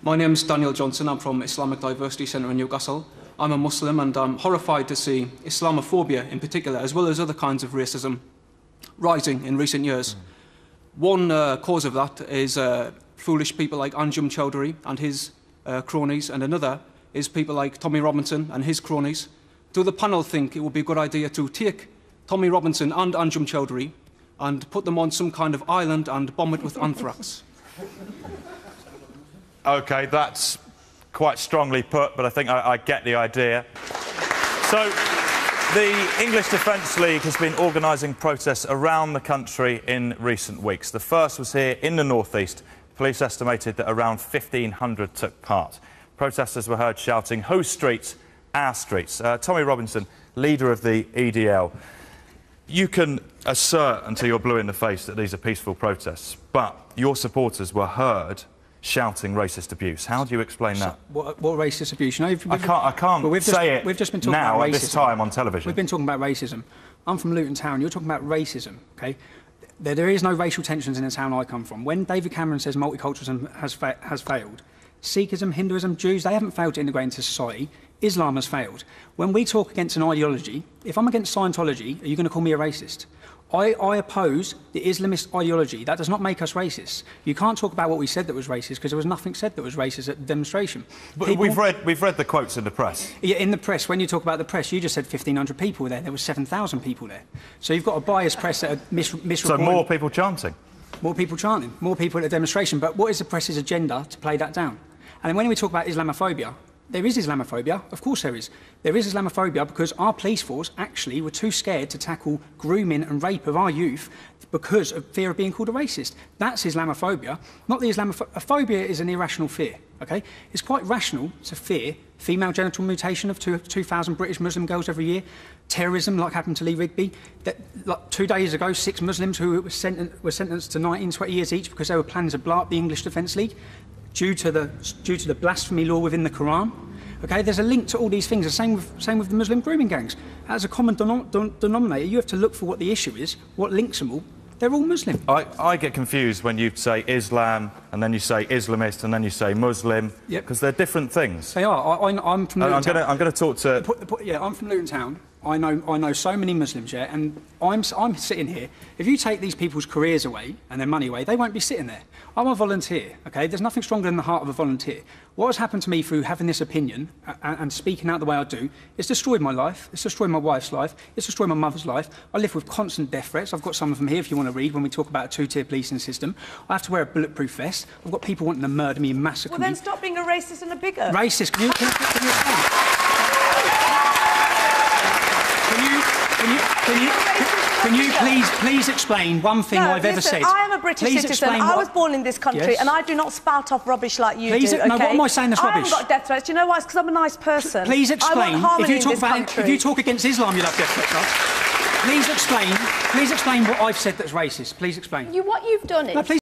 My name's Daniel Johnson. I'm from Islamic Diversity Centre in Newcastle. I'm a Muslim and I'm horrified to see Islamophobia in particular, as well as other kinds of racism, rising in recent years. One cause of that is foolish people like Anjum Chowdhury and his cronies, and another is people like Tommy Robinson and his cronies. Do the panel think it would be a good idea to take Tommy Robinson and Anjum Chowdhury and put them on some kind of island and bomb it with anthrax? OK, that's quite strongly put, but I think I get the idea. So, the English Defence League has been organising protests around the country in recent weeks. The first was here in the northeast. Police estimated that around 1,500 took part. Protesters were heard shouting, "Whose streets? Our streets." Tommy Robinson, leader of the EDL. You can assert until you're blue in the face that these are peaceful protests, but your supporters were heard shouting racist abuse. How do you explain that? What racist abuse? You know, I can't say it we've just been talking now about at this time on television. We've been talking about racism. I'm from Luton Town. You're talking about racism, OK? There is no racial tensions in the town I come from. When David Cameron says multiculturalism has failed, Sikhism, Hinduism, Jews, they haven't failed to integrate into society. Islam has failed. When we talk against an ideology, if I'm against Scientology, are you going to call me a racist? I oppose the Islamist ideology. That does not make us racist. You can't talk about what we said that was racist, because there was nothing said that was racist at the demonstration. But we've read the quotes in the press. Yeah, in the press. When you talk about the press, you just said 1,500 people were there. There were 7,000 people there. So you've got a biased press that are misreporting. So more people chanting? More people chanting. More people at the demonstration. But what is the press's agenda to play that down? And then when we talk about Islamophobia, there is Islamophobia, of course there is. There is Islamophobia because our police force actually were too scared to tackle grooming and rape of our youth because of fear of being called a racist. That's Islamophobia, not the Islamophobia. Phobia is an irrational fear, OK? It's quite rational to fear female genital mutilation of 2,000 British Muslim girls every year, terrorism like happened to Lee Rigby. Like 2 days ago, 6 Muslims who were sentenced to 19, 20 years each because they were planning to blow up the English Defence League. Due to the blasphemy law within the Quran. OK, there's a link to all these things. The same with the Muslim grooming gangs. As a common denominator, you have to look for what the issue is, what links them all. They're all Muslim. I get confused when you say Islam, and then you say Islamist, and then you say Muslim, because they're different things. They are. I'm from Luton Town. I'm going to talk to... Yeah, I'm from Luton Town. I know so many Muslims, yeah, and I'm sitting here. If you take these people's careers away and their money away, they won't be sitting there. I'm a volunteer, OK? There's nothing stronger than the heart of a volunteer. What has happened to me through having this opinion and speaking out the way I do, it's destroyed my life, it's destroyed my wife's life, it's destroyed my mother's life. I live with constant death threats. I've got some of them here if you want to read when we talk about a two-tier policing system. I have to wear a bulletproof vest. I've got people wanting to murder me and massacre me. Well, then stop being a racist and a bigot. Racist? Can you please explain one thing I've ever said? I am a British citizen. I was born in this country, and I do not spout off rubbish like you do. Okay? No, what am I saying that's rubbish? I haven't got death threats. Do you know why? It's because I'm a nice person. Please explain. If you talk against Islam, you'll have death threats. Please explain what I've said that's racist. Please explain. What you've done is... No, please